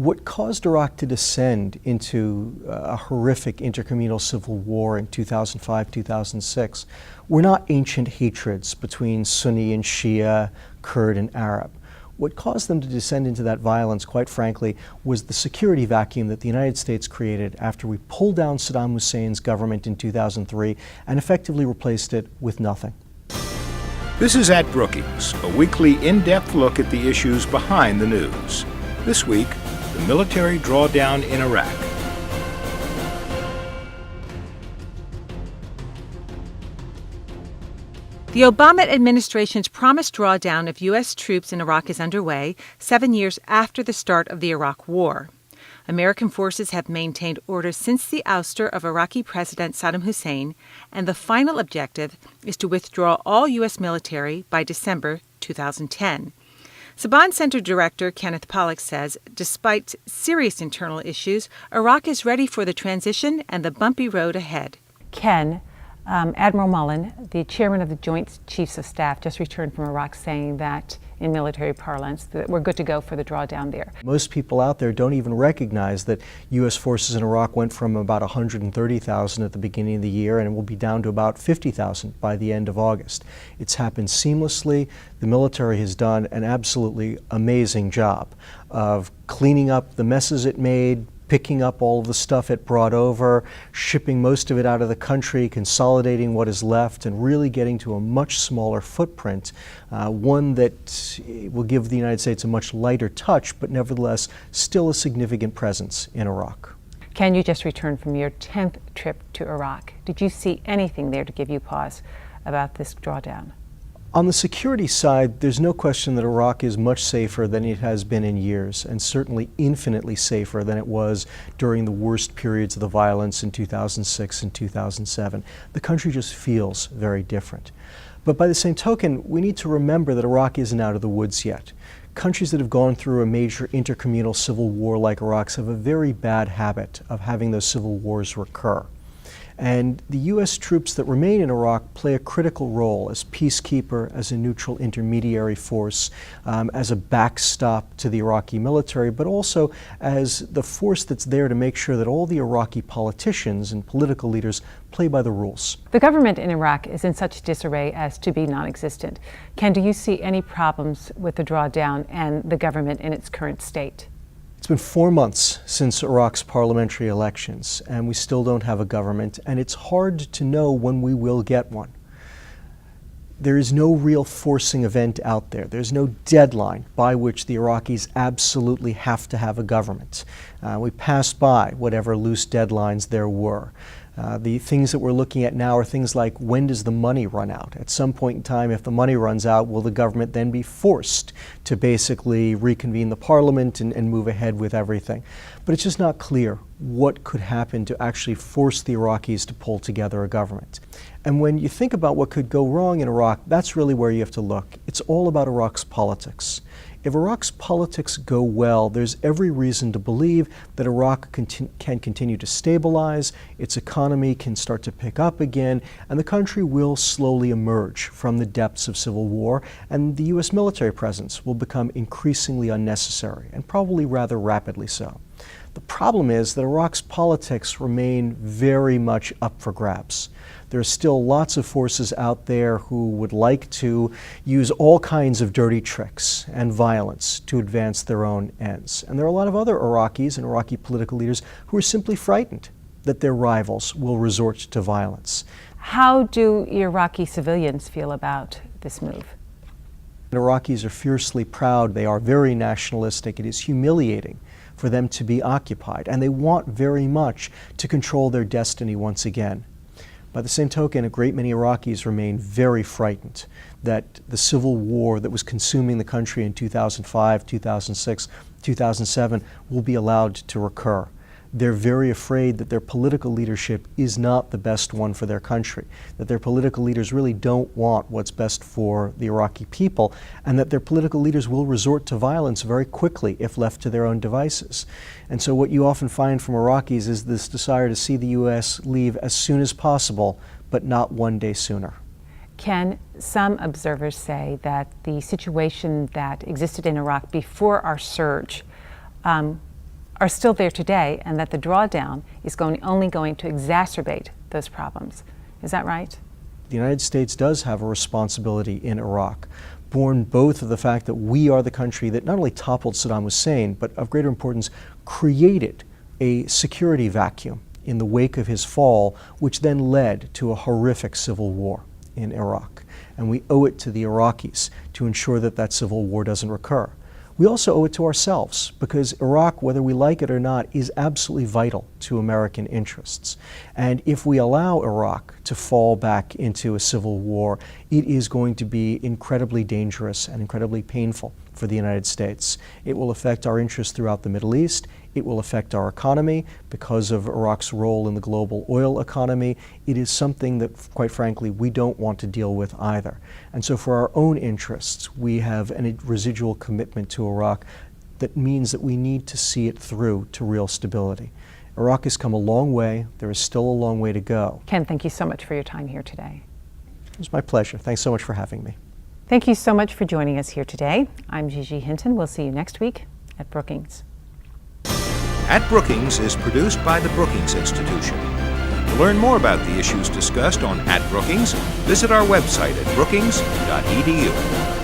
What caused Iraq to descend into a horrific intercommunal civil war in 2005, 2006 were not ancient hatreds between Sunni and Shia, Kurd and Arab. What caused them to descend into that violence, quite frankly, was the security vacuum that the United States created after we pulled down Saddam Hussein's government in 2003 and effectively replaced it with nothing. This is At Brookings, a weekly in-depth look at the issues behind the news. This week, the military drawdown in Iraq. The Obama administration's promised drawdown of U.S. troops in Iraq is underway 7 years after the start of the Iraq War. American forces have maintained order since the ouster of Iraqi President Saddam Hussein, and the final objective is to withdraw all U.S. military by December 2010. Saban Center Director Ken Pollack says, despite serious internal issues, Iraq is ready for the transition and the bumpy road ahead. Ken, Admiral Mullen, the chairman of the Joint Chiefs of Staff, just returned from Iraq saying that, in military parlance, that we're good to go for the drawdown there. Most people out there don't even recognize that U.S. forces in Iraq went from about 130,000 at the beginning of the year and it will be down to about 50,000 by the end of August. It's happened seamlessly. The military has done an absolutely amazing job of cleaning up the messes it made, picking up all of the stuff it brought over, shipping most of it out of the country, consolidating what is left, and really getting to a much smaller footprint, one that will give the United States a much lighter touch, but nevertheless still a significant presence in Iraq. Ken, you just returned from your 10th trip to Iraq. Did you see anything there to give you pause about this drawdown? On the security side, there's no question that Iraq is much safer than it has been in years, and certainly infinitely safer than it was during the worst periods of the violence in 2006 and 2007. The country just feels very different. But by the same token, we need to remember that Iraq isn't out of the woods yet. Countries that have gone through a major intercommunal civil war like Iraq's have a very bad habit of having those civil wars recur. And the U.S. troops that remain in Iraq play a critical role as peacekeeper, as a neutral intermediary force, as a backstop to the Iraqi military, but also as the force that's there to make sure that all the Iraqi politicians and political leaders play by the rules. The government in Iraq is in such disarray as to be non-existent. Ken, do you see any problems with the drawdown and the government in its current state? It's been 4 months since Iraq's parliamentary elections, and we still don't have a government, and it's hard to know when we will get one. There is no real forcing event out there. There's no deadline by which the Iraqis absolutely have to have a government. We passed by whatever loose deadlines there were. The things that we're looking at now are things like, when does the money run out? At some point in time, if the money runs out, will the government then be forced to basically reconvene the parliament and move ahead with everything? But it's just not clear what could happen to actually force the Iraqis to pull together a government. And when you think about what could go wrong in Iraq, that's really where you have to look. It's all about Iraq's politics. If Iraq's politics go well, there's every reason to believe that Iraq can continue to stabilize, its economy can start to pick up again, and the country will slowly emerge from the depths of civil war, and the U.S. military presence will become increasingly unnecessary, and probably rather rapidly so. The problem is that Iraq's politics remain very much up for grabs. There are still lots of forces out there who would like to use all kinds of dirty tricks and violence to advance their own ends. And there are a lot of other Iraqis and Iraqi political leaders who are simply frightened that their rivals will resort to violence. How do Iraqi civilians feel about this move? The Iraqis are fiercely proud. They are very nationalistic. It is humiliating for them to be occupied, and they want very much to control their destiny once again. By the same token, a great many Iraqis remain very frightened that the civil war that was consuming the country in 2005, 2006, 2007 will be allowed to recur. They're very afraid that their political leadership is not the best one for their country, that their political leaders really don't want what's best for the Iraqi people, and that their political leaders will resort to violence very quickly if left to their own devices. And so what you often find from Iraqis is this desire to see the U.S. leave as soon as possible, but not one day sooner. Ken, some observers say that the situation that existed in Iraq before our surge are still there today, and that the drawdown is only going to exacerbate those problems. Is that right? The United States does have a responsibility in Iraq, born both of the fact that we are the country that not only toppled Saddam Hussein, but of greater importance, created a security vacuum in the wake of his fall, which then led to a horrific civil war in Iraq. And we owe it to the Iraqis to ensure that that civil war doesn't recur. We also owe it to ourselves, because Iraq, whether we like it or not, is absolutely vital to American interests. And if we allow Iraq to fall back into a civil war, it is going to be incredibly dangerous and incredibly painful for the United States. It will affect our interests throughout the Middle East. It will affect our economy because of Iraq's role in the global oil economy. It is something that, quite frankly, we don't want to deal with either. And so for our own interests, we have a residual commitment to Iraq that means that we need to see it through to real stability. Iraq has come a long way. There is still a long way to go. Ken, thank you so much for your time here today. It was my pleasure. Thanks so much for having me. Thank you so much for joining us here today. I'm Gigi Hinton. We'll see you next week at Brookings. At Brookings is produced by the Brookings Institution. To learn more about the issues discussed on At Brookings, visit our website at brookings.edu.